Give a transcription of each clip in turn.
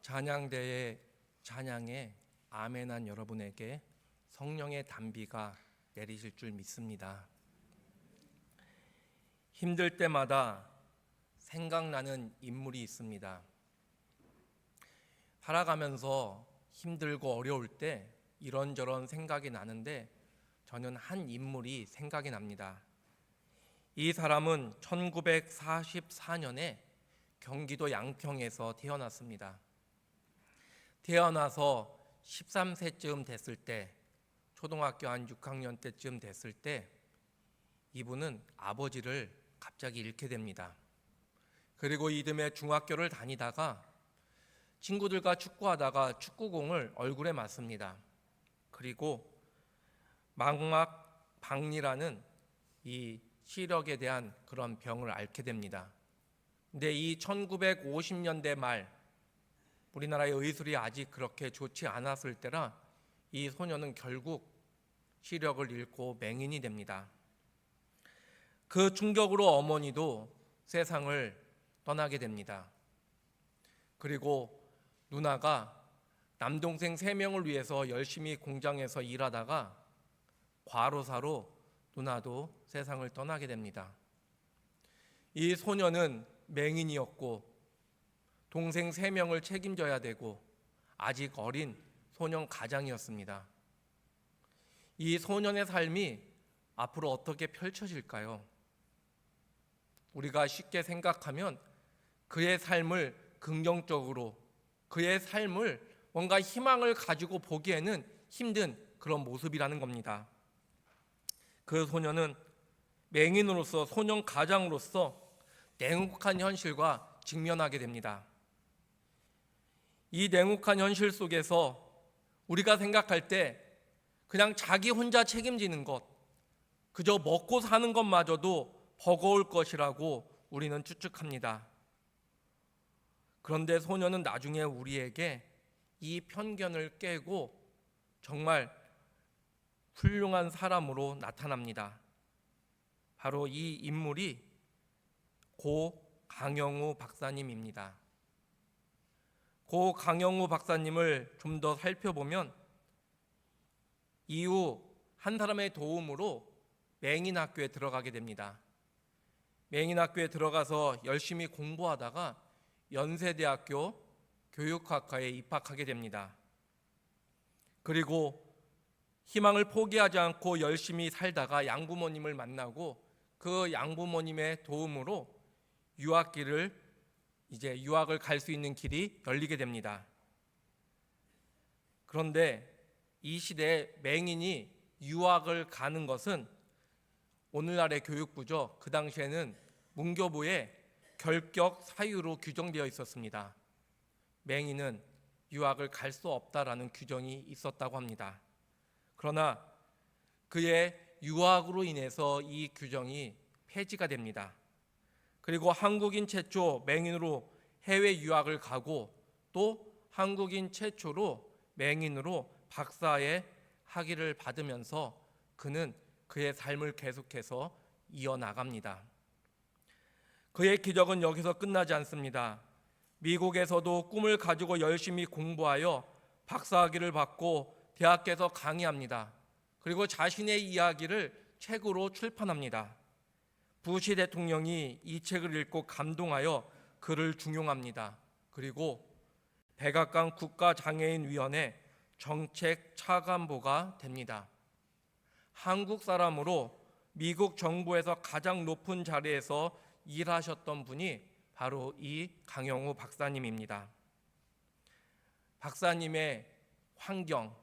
찬양대의 찬양에 아멘한 여러분에게 성령의 단비가 내리실 줄 믿습니다. 힘들 때마다 생각나는 인물이 있습니다. 살아가면서 힘들고 어려울 때 이런저런 생각이 나는데 저는 한 인물이 생각이 납니다. 이 사람은 1944년에 경기도 양평에서 태어났습니다. 태어나서 13세쯤 됐을 때, 초등학교 한 6학년 때쯤 됐을 때 이분은 아버지를 갑자기 잃게 됩니다. 그리고 이듬해 중학교를 다니다가 친구들과 축구하다가 축구공을 얼굴에 맞습니다. 그리고 망막박리라는 이 시력에 대한 그런 병을 앓게 됩니다. 근데 이 1950년대 말, 우리나라의 의술이 아직 그렇게 좋지 않았을 때라 이 소녀는 결국 시력을 잃고 맹인이 됩니다. 그 충격으로 어머니도 세상을 떠나게 됩니다. 그리고 누나가 남동생 3명을 위해서 열심히 공장에서 일하다가 과로사로 누나도 세상을 떠나게 됩니다. 이 소녀는 맹인이었고 동생 3명을 책임져야 되고 아직 어린 소년 가장이었습니다. 이 소년의 삶이 앞으로 어떻게 펼쳐질까요? 우리가 쉽게 생각하면 그의 삶을 긍정적으로, 그의 삶을 뭔가 희망을 가지고 보기에는 힘든 그런 모습이라는 겁니다. 그 소년은 맹인으로서, 소년 가장으로서 냉혹한 현실과 직면하게 됩니다. 이 냉혹한 현실 속에서 우리가 생각할 때 그냥 자기 혼자 책임지는 것, 그저 먹고 사는 것마저도 버거울 것이라고 우리는 추측합니다. 그런데 소녀는 나중에 우리에게 이 편견을 깨고 정말 훌륭한 사람으로 나타납니다. 바로 이 인물이 고 강영우 박사님입니다. 고 강영우 박사님을 좀 더 살펴보면 이후 한 사람의 도움으로 맹인학교에 들어가게 됩니다. 맹인학교에 들어가서 열심히 공부하다가 연세대학교 교육학과에 입학하게 됩니다. 그리고 희망을 포기하지 않고 열심히 살다가 양부모님을 만나고 그 양부모님의 도움으로 유학을 갈 수 있는 길이 열리게 됩니다. 그런데 이 시대에 맹인이 유학을 가는 것은 오늘날의 교육부죠. 그 당시에는 문교부의 결격 사유로 규정되어 있었습니다. 맹인은 유학을 갈 수 없다라는 규정이 있었다고 합니다. 그러나 그의 유학으로 인해서 이 규정이 폐지가 됩니다. 그리고 한국인 최초 맹인으로 해외 유학을 가고 또 한국인 최초로 맹인으로 박사의 학위를 받으면서 그는 그의 삶을 계속해서 이어나갑니다. 그의 기적은 여기서 끝나지 않습니다. 미국에서도 꿈을 가지고 열심히 공부하여 박사학위를 받고 대학에서 강의합니다. 그리고 자신의 이야기를 책으로 출판합니다. 부시 대통령이 이 책을 읽고 감동하여 그를 중용합니다. 그리고 백악관 국가장애인위원회 정책 차관보가 됩니다. 한국 사람으로 미국 정부에서 가장 높은 자리에서 일하셨던 분이 바로 이 강영우 박사님입니다. 박사님의 환경,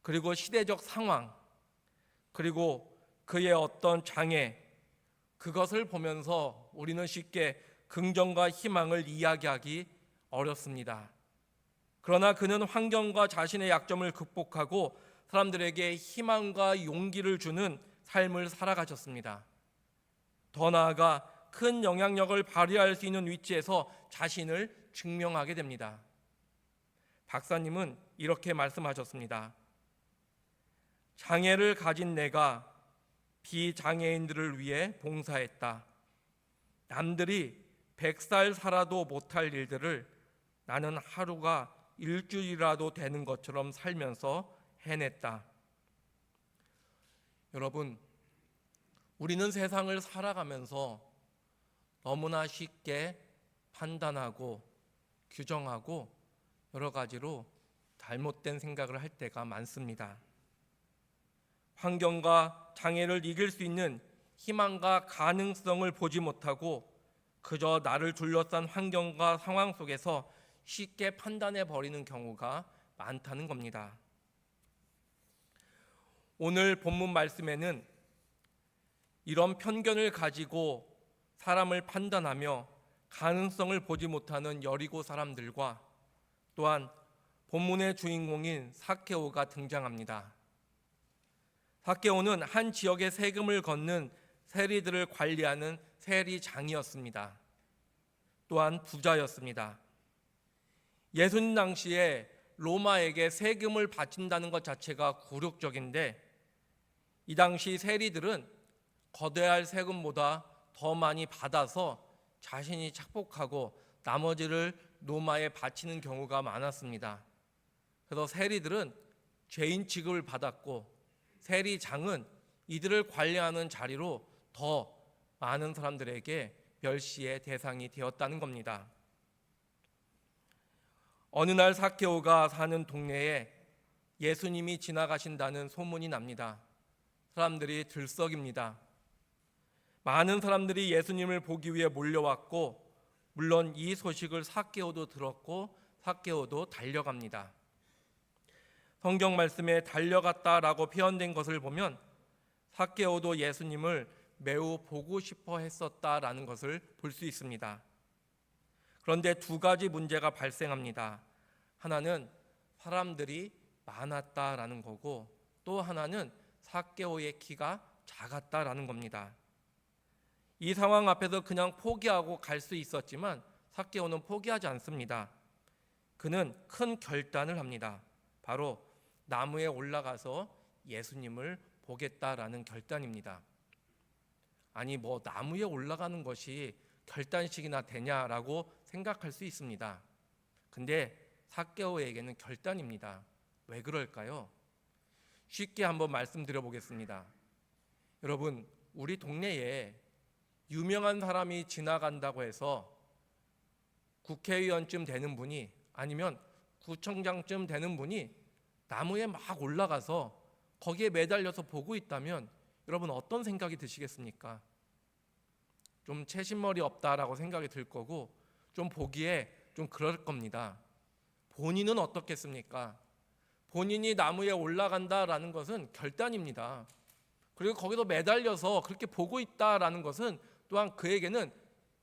그리고 시대적 상황, 그리고 그의 어떤 장애, 그것을 보면서 우리는 쉽게 긍정과 희망을 이야기하기 어렵습니다. 그러나 그는 환경과 자신의 약점을 극복하고 사람들에게 희망과 용기를 주는 삶을 살아가셨습니다. 더 나아가 큰 영향력을 발휘할 수 있는 위치에서 자신을 증명하게 됩니다. 박사님은 이렇게 말씀하셨습니다. 장애를 가진 내가 비장애인들을 위해 봉사했다. 남들이 100살 살아도 못할 일들을 나는 하루가 일주일이라도 되는 것처럼 살면서 해냈다. 여러분, 우리는 세상을 살아가면서 너무나 쉽게 판단하고 규정하고 여러 가지로 잘못된 생각을 할 때가 많습니다. 환경과 장애를 이길 수 있는 희망과 가능성을 보지 못하고 그저 나를 둘러싼 환경과 상황 속에서 쉽게 판단해 버리는 경우가 많다는 겁니다. 오늘 본문 말씀에는 이런 편견을 가지고 사람을 판단하며 가능성을 보지 못하는 여리고 사람들과 또한 본문의 주인공인 삭개오가 등장합니다. 삭개오는 한 지역의 세금을 걷는 세리들을 관리하는 세리장이었습니다. 또한 부자였습니다. 예수님 당시에 로마에게 세금을 바친다는 것 자체가 굴욕적인데 이 당시 세리들은 거둬야 할 세금보다 더 많이 받아서 자신이 착복하고 나머지를 로마에 바치는 경우가 많았습니다. 그래서 세리들은 죄인 취급을 받았고 세리장은 이들을 관리하는 자리로 더 많은 사람들에게 멸시의 대상이 되었다는 겁니다. 어느 날 삭개오가 사는 동네에 예수님이 지나가신다는 소문이 납니다. 사람들이 들썩입니다. 많은 사람들이 예수님을 보기 위해 몰려왔고 물론 이 소식을 삭개오도 들었고 삭개오도 달려갑니다. 성경 말씀에 달려갔다라고 표현된 것을 보면 삭개오도 예수님을 매우 보고 싶어 했었다라는 것을 볼 수 있습니다. 그런데 두 가지 문제가 발생합니다. 하나는 사람들이 많았다라는 거고 또 하나는 삭개오의 키가 작았다라는 겁니다. 이 상황 앞에서 그냥 포기하고 갈 수 있었지만 삭개오는 포기하지 않습니다. 그는 큰 결단을 합니다. 바로 나무에 올라가서 예수님을 보겠다라는 결단입니다. 아니 뭐 나무에 올라가는 것이 결단식이나 되냐라고 생각할 수 있습니다. 근데 삭개오에게는 결단입니다. 왜 그럴까요? 쉽게 한번 말씀드려 보겠습니다. 여러분, 우리 동네에 유명한 사람이 지나간다고 해서 국회의원쯤 되는 분이 아니면 구청장쯤 되는 분이 나무에 막 올라가서 거기에 매달려서 보고 있다면 여러분 어떤 생각이 드시겠습니까? 좀 채신머리 없다라고 생각이 들 거고 좀 보기에 좀 그럴 겁니다. 본인은 어떻겠습니까? 본인이 나무에 올라간다라는 것은 결단입니다. 그리고 거기서 매달려서 그렇게 보고 있다라는 것은 또한 그에게는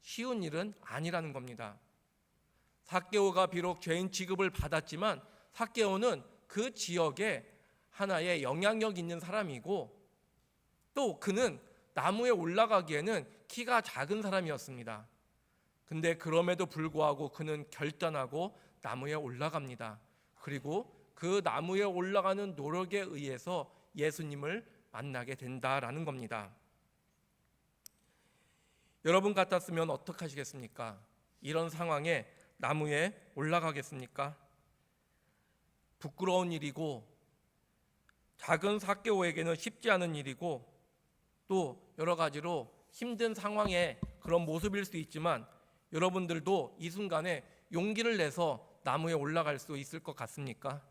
쉬운 일은 아니라는 겁니다. 삭개오가 비록 죄인 취급을 받았지만 삭개오는 그 지역에 하나의 영향력 있는 사람이고 또 그는 나무에 올라가기에는 키가 작은 사람이었습니다. 근데 그럼에도 불구하고 그는 결단하고 나무에 올라갑니다. 그리고 그 나무에 올라가는 노력에 의해서 예수님을 만나게 된다라는 겁니다. 여러분 같았으면 어떻게 하시겠습니까? 이런 상황에 나무에 올라가겠습니까? 부끄러운 일이고 작은 삭개오에게는 쉽지 않은 일이고 또 여러 가지로 힘든 상황의 그런 모습일 수 있지만 여러분들도 이 순간에 용기를 내서 나무에 올라갈 수 있을 것 같습니까?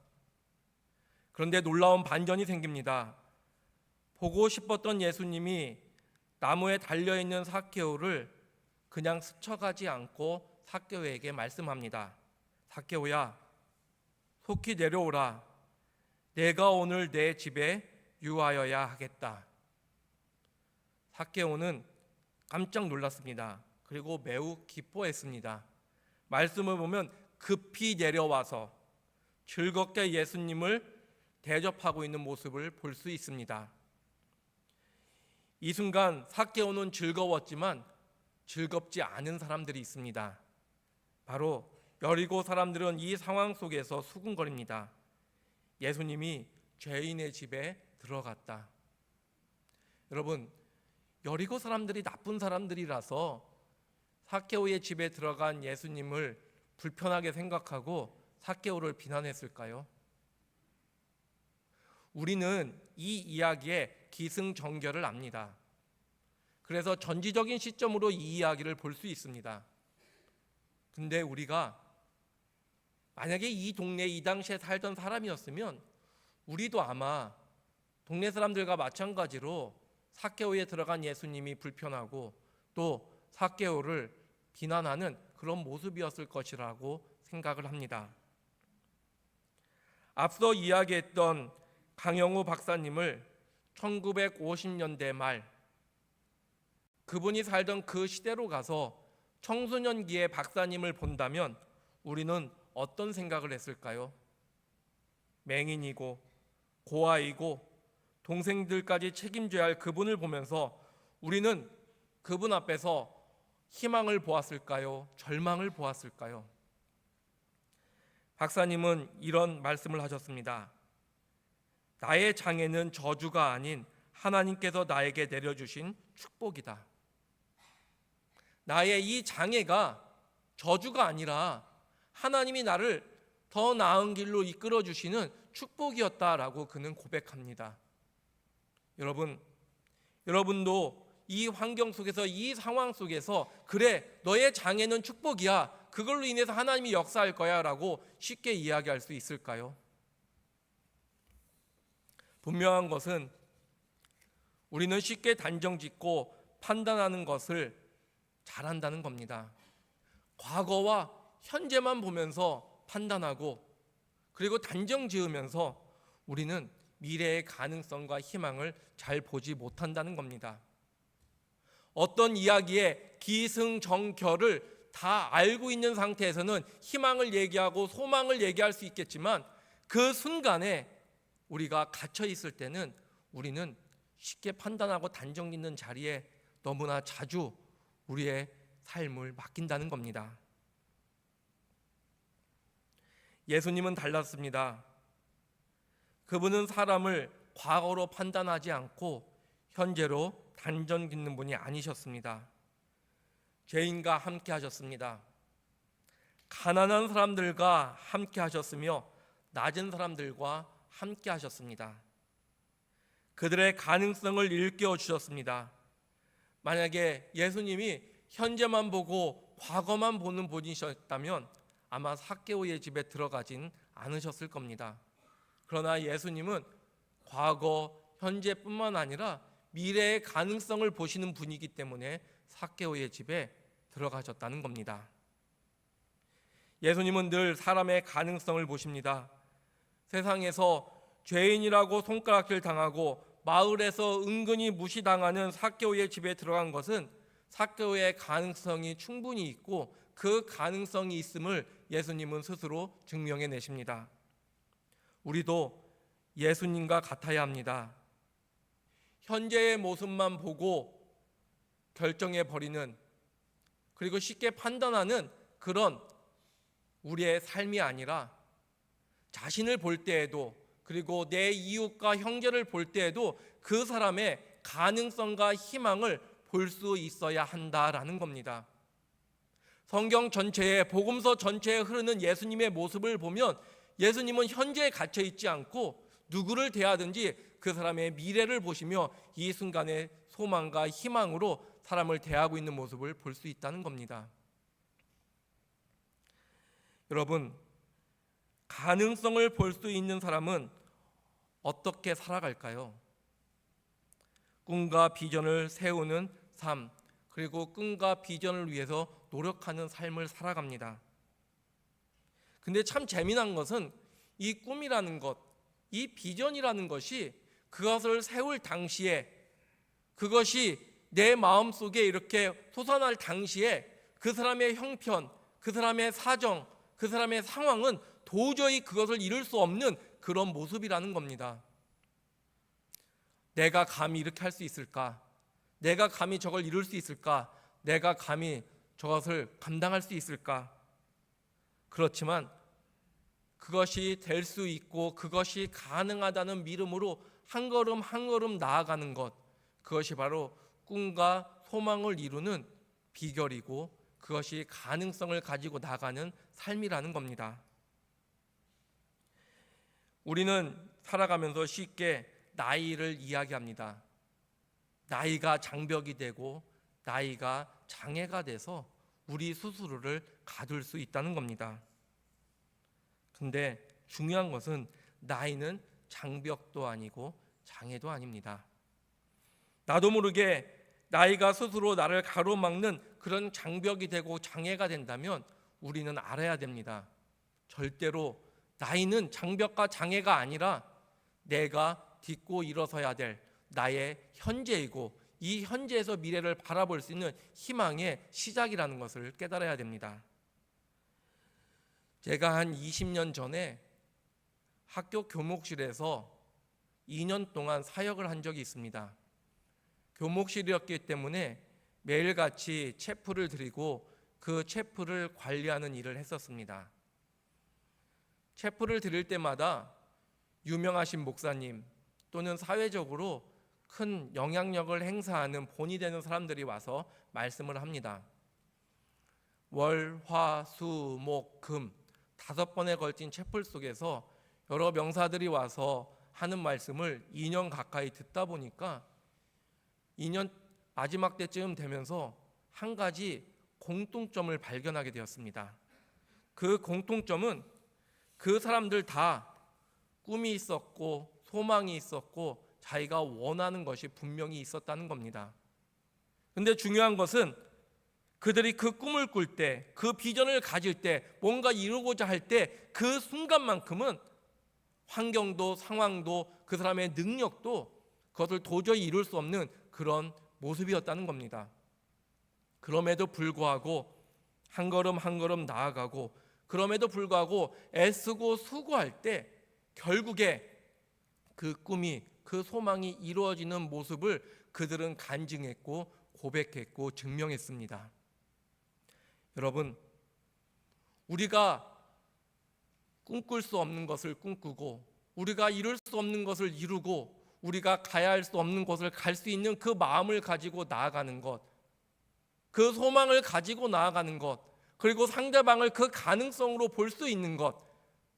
그런데 놀라운 반전이 생깁니다. 보고 싶었던 예수님이 나무에 달려있는 삭개오를 그냥 스쳐가지 않고 삭개오에게 말씀합니다. 삭개오야, 속히 내려오라. 내가 오늘 내 집에 유하여야 하겠다. 삭개오는 깜짝 놀랐습니다. 그리고 매우 기뻐했습니다. 말씀을 보면 급히 내려와서 즐겁게 예수님을 대접하고 있는 모습을 볼 수 있습니다. 이 순간 삭개오는 즐거웠지만 즐겁지 않은 사람들이 있습니다. 바로 여리고 사람들은 이 상황 속에서 수군거립니다. 예수님이 죄인의 집에 들어갔다. 여러분, 여리고 사람들이 나쁜 사람들이라서 삭개오의 집에 들어간 예수님을 불편하게 생각하고 삭개오를 비난했을까요? 우리는 이 이야기의 기승전결을 압니다. 그래서 전지적인 시점으로 이 이야기를 볼 수 있습니다. 근데 우리가 만약에 이 동네 이 당시에 살던 사람이었으면 우리도 아마 동네 사람들과 마찬가지로 삭개오에 들어간 예수님이 불편하고 또 삭개오를 비난하는 그런 모습이었을 것이라고 생각을 합니다. 앞서 이야기했던 강영우 박사님을 1950년대 말 그분이 살던 그 시대로 가서 청소년기의 박사님을 본다면 우리는 어떤 생각을 했을까요? 맹인이고 고아이고 동생들까지 책임져야 할 그분을 보면서 우리는 그분 앞에서 희망을 보았을까요? 절망을 보았을까요? 박사님은 이런 말씀을 하셨습니다. 나의 장애는 저주가 아닌 하나님께서 나에게 내려주신 축복이다. 나의 이 장애가 저주가 아니라 하나님이 나를 더 나은 길로 이끌어 주시는 축복이었다라고 그는 고백합니다. 여러분도 이 환경 속에서 이 상황 속에서 그래 너의 장애는 축복이야 그걸로 인해서 하나님이 역사할 거야 라고 쉽게 이야기할 수 있을까요? 분명한 것은 우리는 쉽게 단정짓고 판단하는 것을 잘한다는 겁니다. 과거와 현재만 보면서 판단하고 그리고 단정 지으면서 우리는 미래의 가능성과 희망을 잘 보지 못한다는 겁니다. 어떤 이야기의 기승전결을 다 알고 있는 상태에서는 희망을 얘기하고 소망을 얘기할 수 있겠지만 그 순간에 우리가 갇혀 있을 때는 우리는 쉽게 판단하고 단정 짓는 자리에 너무나 자주 우리의 삶을 맡긴다는 겁니다. 예수님은 달랐습니다. 그분은 사람을 과거로 판단하지 않고 현재로 단정 짓는 분이 아니셨습니다. 죄인과 함께 하셨습니다. 가난한 사람들과 함께 하셨으며 낮은 사람들과 함께 하셨습니다. 그들의 가능성을 일깨워 주셨습니다. 만약에 예수님이 현재만 보고 과거만 보는 분이셨다면 아마 삭개오의 집에 들어가진 않으셨을 겁니다. 그러나 예수님은 과거, 현재뿐만 아니라 미래의 가능성을 보시는 분이기 때문에 삭개오의 집에 들어가셨다는 겁니다. 예수님은 늘 사람의 가능성을 보십니다. 세상에서 죄인이라고 손가락질 당하고 마을에서 은근히 무시당하는 삭개오의 집에 들어간 것은 삭개오의 가능성이 충분히 있고 그 가능성이 있음을 예수님은 스스로 증명해 내십니다. 우리도 예수님과 같아야 합니다. 현재의 모습만 보고 결정해 버리는 그리고 쉽게 판단하는 그런 우리의 삶이 아니라 자신을 볼 때에도 그리고 내 이웃과 형제를 볼 때에도 그 사람의 가능성과 희망을 볼 수 있어야 한다라는 겁니다. 성경 전체에 복음서 전체에 흐르는 예수님의 모습을 보면 예수님은 현재에 갇혀 있지 않고 누구를 대하든지 그 사람의 미래를 보시며 이 순간의 소망과 희망으로 사람을 대하고 있는 모습을 볼 수 있다는 겁니다. 여러분, 가능성을 볼 수 있는 사람은 어떻게 살아갈까요? 꿈과 비전을 세우는 삶, 그리고 꿈과 비전을 위해서 노력하는 삶을 살아갑니다. 근데 참 재미난 것은 이 꿈이라는 것, 이 비전이라는 것이 그것을 세울 당시에 그것이 내 마음속에 이렇게 솟아날 당시에 그 사람의 형편, 그 사람의 사정, 그 사람의 상황은 도저히 그것을 이룰 수 없는 그런 모습이라는 겁니다. 내가 감히 이렇게 할 수 있을까? 내가 감히 저걸 이룰 수 있을까? 내가 감히 저것을 감당할 수 있을까? 그렇지만 그것이 될 수 있고 그것이 가능하다는 믿음으로 한 걸음 한 걸음 나아가는 것, 그것이 바로 꿈과 소망을 이루는 비결이고 그것이 가능성을 가지고 나가는 삶이라는 겁니다. 우리는 살아가면서 쉽게 나이를 이야기합니다. 나이가 장벽이 되고 나이가 장애가 돼서 우리 스스로를 가둘 수 있다는 겁니다. 근데 중요한 것은 나이는 장벽도 아니고 장애도 아닙니다. 나도 모르게 나이가 스스로 나를 가로막는 그런 장벽이 되고 장애가 된다면 우리는 알아야 됩니다. 절대로 나이는 장벽과 장애가 아니라 내가 딛고 일어서야 될 나의 현재이고 이 현재에서 미래를 바라볼 수 있는 희망의 시작이라는 것을 깨달아야 됩니다. 제가 한 20년 전에 학교 교목실에서 2년 동안 사역을 한 적이 있습니다. 교목실이었기 때문에 매일같이 체프를 드리고 그 체프를 관리하는 일을 했었습니다. 체프를 드릴 때마다 유명하신 목사님 또는 사회적으로 큰 영향력을 행사하는 본이 되는 사람들이 와서 말씀을 합니다. 월, 화, 수, 목, 금 5번에 걸친 체플 속에서 여러 명사들이 와서 하는 말씀을 2년 가까이 듣다 보니까 2년 마지막 때쯤 되면서 한 가지 공통점을 발견하게 되었습니다. 그 공통점은 그 사람들 다 꿈이 있었고 소망이 있었고 자기가 원하는 것이 분명히 있었다는 겁니다. 근데 중요한 것은 그들이 그 꿈을 꿀 때, 그 비전을 가질 때, 뭔가 이루고자 할 때 그 순간만큼은 환경도 상황도 그 사람의 능력도 그것을 도저히 이룰 수 없는 그런 모습이었다는 겁니다. 그럼에도 불구하고 한 걸음 한 걸음 나아가고 그럼에도 불구하고 애쓰고 수고할 때 결국에 그 꿈이 그 소망이 이루어지는 모습을 그들은 간증했고 고백했고 증명했습니다. 여러분, 우리가 꿈꿀 수 없는 것을 꿈꾸고 우리가 이룰 수 없는 것을 이루고 우리가 가야 할 수 없는 곳을 갈 수 있는 그 마음을 가지고 나아가는 것, 그 소망을 가지고 나아가는 것, 그리고 상대방을 그 가능성으로 볼 수 있는 것,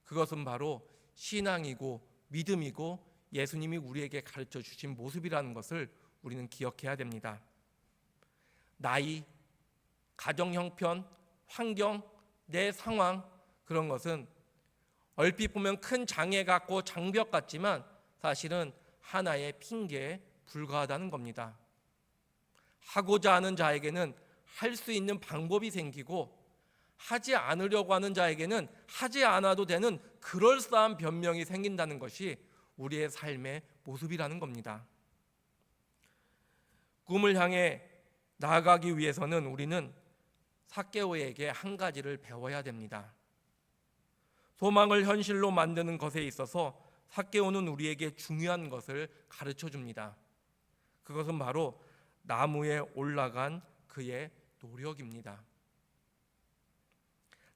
그것은 바로 신앙이고 믿음이고 예수님이 우리에게 가르쳐 주신 모습이라는 것을 우리는 기억해야 됩니다. 나이, 가정 형편, 환경, 내 상황, 그런 것은 얼핏 보면 큰 장애 같고 장벽 같지만 사실은 하나의 핑계에 불과하다는 겁니다. 하고자 하는 자에게는 할 수 있는 방법이 생기고 하지 않으려고 하는 자에게는 하지 않아도 되는 그럴싸한 변명이 생긴다는 것이 우리의 삶의 모습이라는 겁니다. 꿈을 향해 나아가기 위해서는 우리는 삭개오에게 한 가지를 배워야 됩니다. 소망을 현실로 만드는 것에 있어서 삭개오는 우리에게 중요한 것을 가르쳐 줍니다. 그것은 바로 나무에 올라간 그의 노력입니다.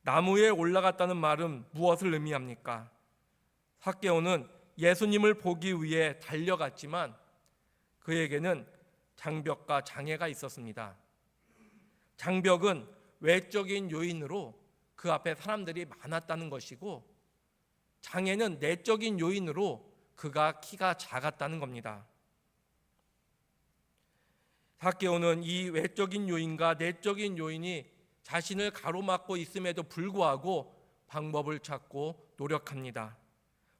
나무에 올라갔다는 말은 무엇을 의미합니까? 삭개오는 예수님을 보기 위해 달려갔지만 그에게는 장벽과 장애가 있었습니다. 장벽은 외적인 요인으로 그 앞에 사람들이 많았다는 것이고 장애는 내적인 요인으로 그가 키가 작았다는 겁니다. 삭개오는 이 외적인 요인과 내적인 요인이 자신을 가로막고 있음에도 불구하고 방법을 찾고 노력합니다.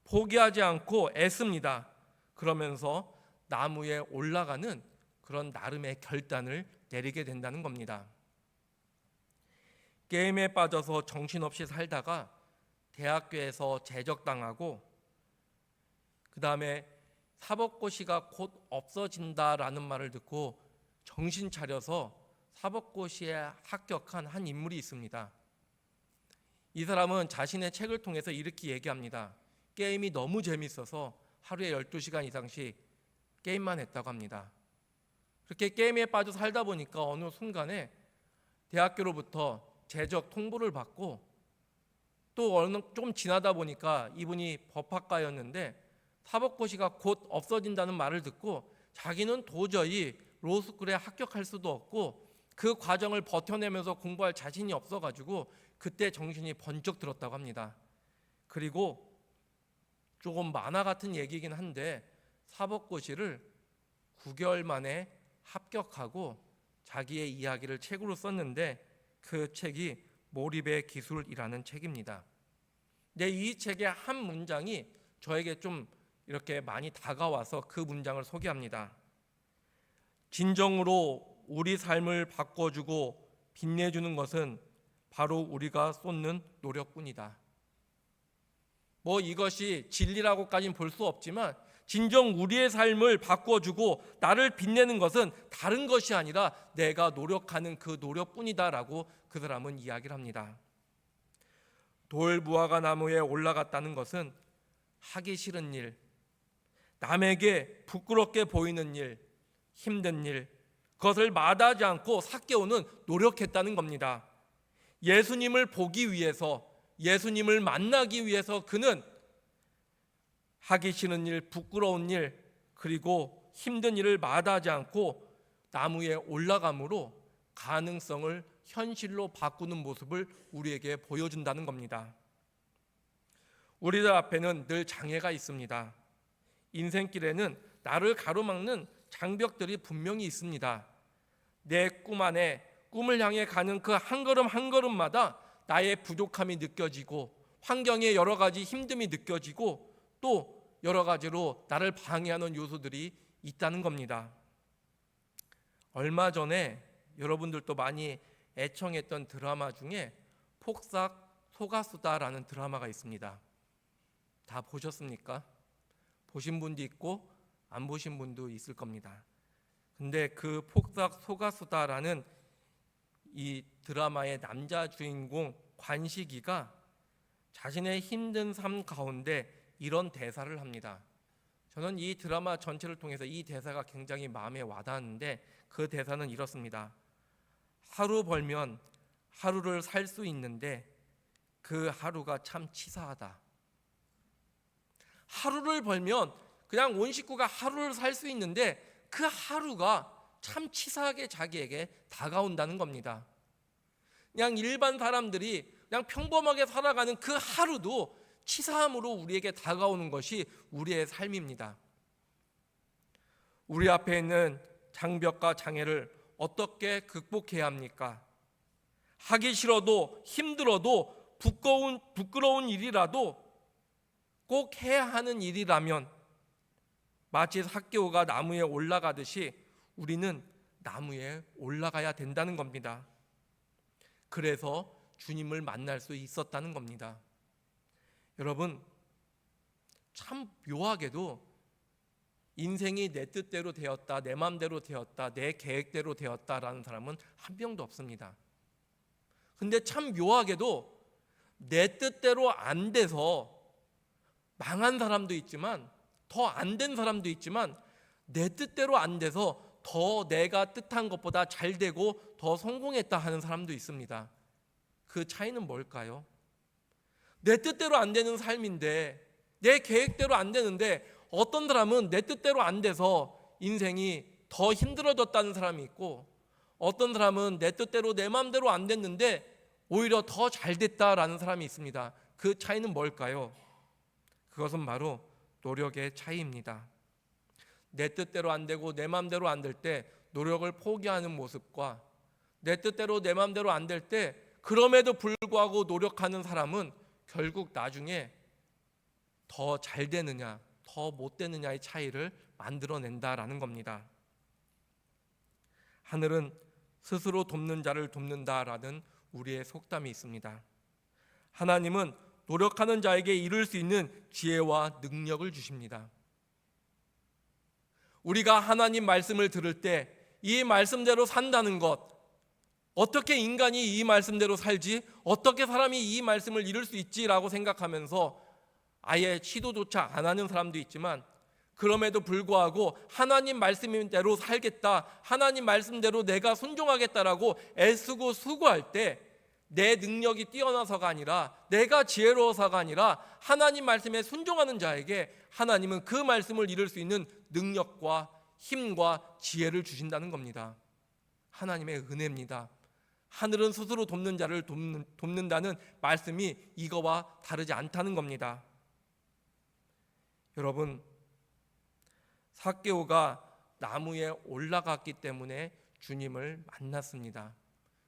포기하지 않고 애씁니다. 그러면서 나무에 올라가는 그런 나름의 결단을 내리게 된다는 겁니다. 게임에 빠져서 정신없이 살다가 대학교에서 제적당하고 그 다음에 사법고시가 곧 없어진다라는 말을 듣고 정신 차려서 사법고시에 합격한 한 인물이 있습니다. 이 사람은 자신의 책을 통해서 이렇게 얘기합니다. 게임이 너무 재밌어서 하루에 12시간 이상씩 게임만 했다고 합니다. 그렇게 게임에 빠져 살다 보니까 어느 순간에 대학교로부터 제적 통보를 받고 또 어느 좀 지나다 보니까 이분이 법학과였는데 사법고시가 곧 없어진다는 말을 듣고 자기는 도저히 로스쿨에 합격할 수도 없고 그 과정을 버텨내면서 공부할 자신이 없어가지고 그때 정신이 번쩍 들었다고 합니다. 그리고 조금 만화 같은 얘기긴 한데 사법고시를 9개월 만에 합격하고 자기의 이야기를 책으로 썼는데 그 책이 몰입의 기술이라는 책입니다. 근데 이 책의 한 문장이 저에게 좀 이렇게 많이 다가와서 그 문장을 소개합니다. 진정으로 우리 삶을 바꿔주고 빛내주는 것은 바로 우리가 쏟는 노력뿐이다. 이것이 진리라고까지는 볼 수 없지만 진정 우리의 삶을 바꿔주고 나를 빛내는 것은 다른 것이 아니라 내가 노력하는 그 노력뿐이다라고 그 사람은 이야기를 합니다. 돌무화과 나무에 올라갔다는 것은 하기 싫은 일, 남에게 부끄럽게 보이는 일, 힘든 일, 그것을 마다하지 않고 삭개오는 노력했다는 겁니다. 예수님을 보기 위해서, 예수님을 만나기 위해서 그는 하기 싫은 일, 부끄러운 일, 그리고 힘든 일을 마다하지 않고 나무에 올라감으로 가능성을 현실로 바꾸는 모습을 우리에게 보여준다는 겁니다. 우리들 앞에는 늘 장애가 있습니다. 인생길에는 나를 가로막는 장벽들이 분명히 있습니다. 내 꿈 안에 꿈을 향해 가는 그 한 걸음 한 걸음마다 나의 부족함이 느껴지고 환경의 여러 가지 힘듦이 느껴지고 또 여러 가지로 나를 방해하는 요소들이 있다는 겁니다. 얼마 전에 여러분들도 많이 애청했던 드라마 중에 폭삭 속았수다라는 드라마가 있습니다. 다 보셨습니까? 보신 분도 있고 안 보신 분도 있을 겁니다. 근데 그 폭삭 속았수다라는 이 드라마의 남자 주인공 관식이가 자신의 힘든 삶 가운데 이런 대사를 합니다. 저는 이 드라마 전체를 통해서 이 대사가 굉장히 마음에 와닿았는데 그 대사는 이렇습니다. 하루 벌면 하루를 살 수 있는데 그 하루가 참 치사하다. 하루를 벌면 그냥 온 식구가 하루를 살 수 있는데 그 하루가 참 치사하게 자기에게 다가온다는 겁니다. 그냥 일반 사람들이 그냥 평범하게 살아가는 그 하루도 치사함으로 우리에게 다가오는 것이 우리의 삶입니다. 우리 앞에 있는 장벽과 장애를 어떻게 극복해야 합니까? 하기 싫어도 힘들어도 부끄러운 일이라도 꼭 해야 하는 일이라면 마치 삭개오가 나무에 올라가듯이 우리는 나무에 올라가야 된다는 겁니다. 그래서 주님을 만날 수 있었다는 겁니다. 여러분, 참 묘하게도 인생이 내 뜻대로 되었다, 내 마음대로 되었다, 내 계획대로 되었다라는 사람은 한 명도 없습니다. 근데 참 묘하게도 내 뜻대로 안 돼서 망한 사람도 있지만 더 안 된 사람도 있지만 내 뜻대로 안 돼서 더 내가 뜻한 것보다 잘 되고 더 성공했다 하는 사람도 있습니다. 그 차이는 뭘까요? 내 뜻대로 안 되는 삶인데 내 계획대로 안 되는데 어떤 사람은 내 뜻대로 안 돼서 인생이 더 힘들어졌다는 사람이 있고 어떤 사람은 내 뜻대로 내 마음대로 안 됐는데 오히려 더 잘 됐다라는 사람이 있습니다. 그 차이는 뭘까요? 그것은 바로 노력의 차이입니다. 내 뜻대로 안 되고 내 마음대로 안 될 때 노력을 포기하는 모습과 내 뜻대로 내 마음대로 안 될 때 그럼에도 불구하고 노력하는 사람은 결국 나중에 더 잘 되느냐 더 못 되느냐의 차이를 만들어낸다라는 겁니다. 하늘은 스스로 돕는 자를 돕는다라는 우리의 속담이 있습니다. 하나님은 노력하는 자에게 이룰 수 있는 지혜와 능력을 주십니다. 우리가 하나님 말씀을 들을 때 이 말씀대로 산다는 것, 어떻게 인간이 이 말씀대로 살지? 어떻게 사람이 이 말씀을 이룰 수 있지라고 생각하면서 아예 시도조차 안 하는 사람도 있지만 그럼에도 불구하고 하나님 말씀대로 살겠다, 하나님 말씀대로 내가 순종하겠다라고 애쓰고 수고할 때 내 능력이 뛰어나서가 아니라 내가 지혜로워서가 아니라 하나님 말씀에 순종하는 자에게 하나님은 그 말씀을 이룰 수 있는 능력과 힘과 지혜를 주신다는 겁니다. 하나님의 은혜입니다. 하늘은 스스로 돕는 자를 돕는다는 말씀이 이거와 다르지 않다는 겁니다. 여러분, 삭개오가 나무에 올라갔기 때문에 주님을 만났습니다.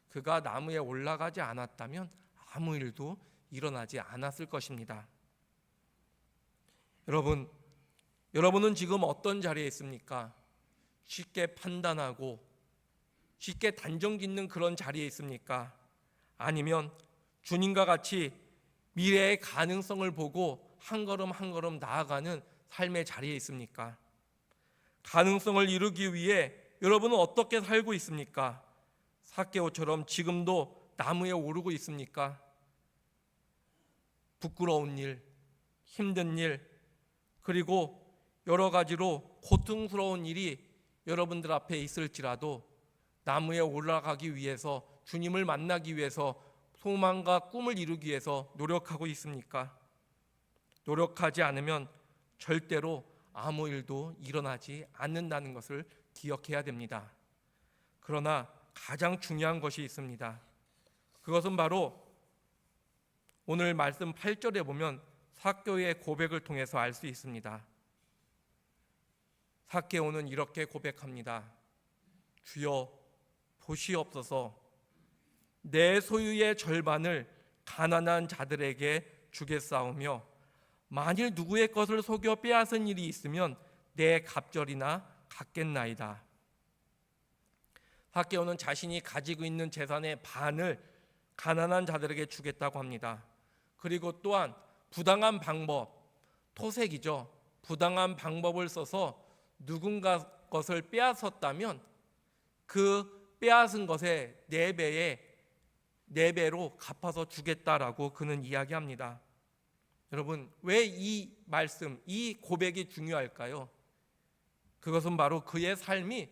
그가 나무에 올라가지 않았다면 아무 일도 일어나지 않았을 것입니다. 여러분은 지금 어떤 자리에 있습니까? 쉽게 판단하고 쉽게 단정짓는 그런 자리에 있습니까? 아니면 주님과 같이 미래의 가능성을 보고 한 걸음 한 걸음 나아가는 삶의 자리에 있습니까? 가능성을 이루기 위해 여러분은 어떻게 살고 있습니까? 삭개오처럼 지금도 나무에 오르고 있습니까? 부끄러운 일, 힘든 일, 그리고 여러 가지로 고통스러운 일이 여러분들 앞에 있을지라도 나무에 올라가기 위해서, 주님을 만나기 위해서, 소망과 꿈을 이루기 위해서 노력하고 있습니까? 노력하지 않으면 절대로 아무 일도 일어나지 않는다는 것을 기억해야 됩니다. 그러나 가장 중요한 것이 있습니다. 그것은 바로 오늘 말씀 8절에 보면 삭개오의 고백을 통해서 알 수 있습니다. 삭개오는 이렇게 고백합니다. 주여 보시옵소서, 내 소유의 절반을 가난한 자들에게 주겠사오며 만일 누구의 것을 속여 빼앗은 일이 있으면 내 갑절이나 갚겠나이다. 삭개오는 자신이 가지고 있는 재산의 반을 가난한 자들에게 주겠다고 합니다. 그리고 또한 부당한 방법, 토색이죠. 부당한 방법을 써서 누군가 것을 빼앗았다면 그 빼앗은 것의 4배로 갚아서 주겠다라고 그는 이야기합니다. 여러분, 왜 이 말씀, 이 고백이 중요할까요? 그것은 바로 그의 삶이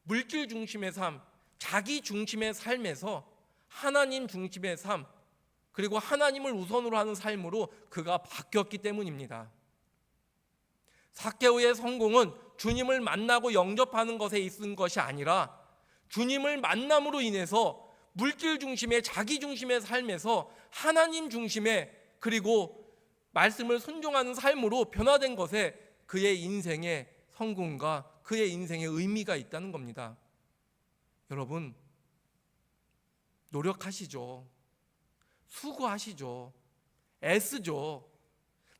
물질 중심의 삶, 자기 중심의 삶에서 하나님 중심의 삶, 그리고 하나님을 우선으로 하는 삶으로 그가 바뀌었기 때문입니다. 삭개오의 성공은 주님을 만나고 영접하는 것에 있은 것이 아니라 주님을 만남으로 인해서 물질 중심의, 자기 중심의 삶에서 하나님 중심의, 그리고 말씀을 순종하는 삶으로 변화된 것에 그의 인생의 성공과 그의 인생의 의미가 있다는 겁니다. 여러분, 노력하시죠. 수고하시죠. 애쓰죠.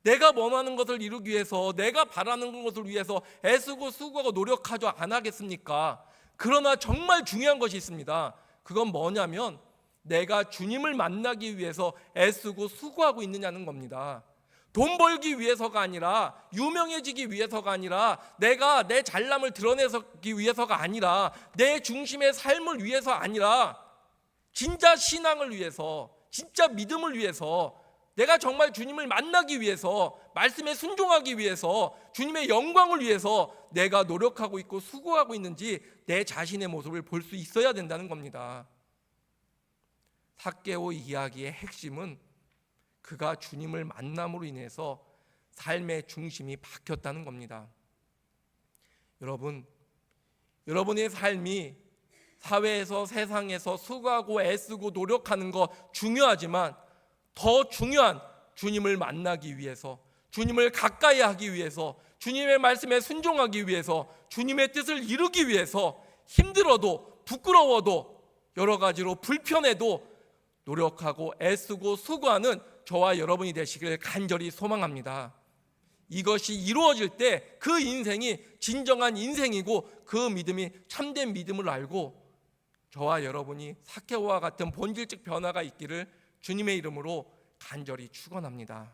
내가 원하는 것을 이루기 위해서, 내가 바라는 것을 위해서 애쓰고 수고하고 노력하죠. 안 하겠습니까? 그러나 정말 중요한 것이 있습니다. 그건 뭐냐면 내가 주님을 만나기 위해서 애쓰고 수고하고 있느냐는 겁니다. 돈 벌기 위해서가 아니라, 유명해지기 위해서가 아니라, 내가 내 잘남을 드러내기 위해서가 아니라, 내 중심의 삶을 위해서 아니라, 진짜 신앙을 위해서, 진짜 믿음을 위해서, 내가 정말 주님을 만나기 위해서, 말씀에 순종하기 위해서, 주님의 영광을 위해서 내가 노력하고 있고 수고하고 있는지 내 자신의 모습을 볼 수 있어야 된다는 겁니다. 삭개오 이야기의 핵심은 그가 주님을 만남으로 인해서 삶의 중심이 바뀌었다는 겁니다. 여러분의 삶이 사회에서, 세상에서 수고하고 애쓰고 노력하는 거 중요하지만 더 중요한 주님을 만나기 위해서, 주님을 가까이 하기 위해서, 주님의 말씀에 순종하기 위해서, 주님의 뜻을 이루기 위해서 힘들어도, 부끄러워도, 여러 가지로 불편해도 노력하고 애쓰고 수고하는 저와 여러분이 되시길 간절히 소망합니다. 이것이 이루어질 때 그 인생이 진정한 인생이고 그 믿음이 참된 믿음을 알고 저와 여러분이 삭개오와 같은 본질적 변화가 있기를 주님의 이름으로 간절히 축원합니다.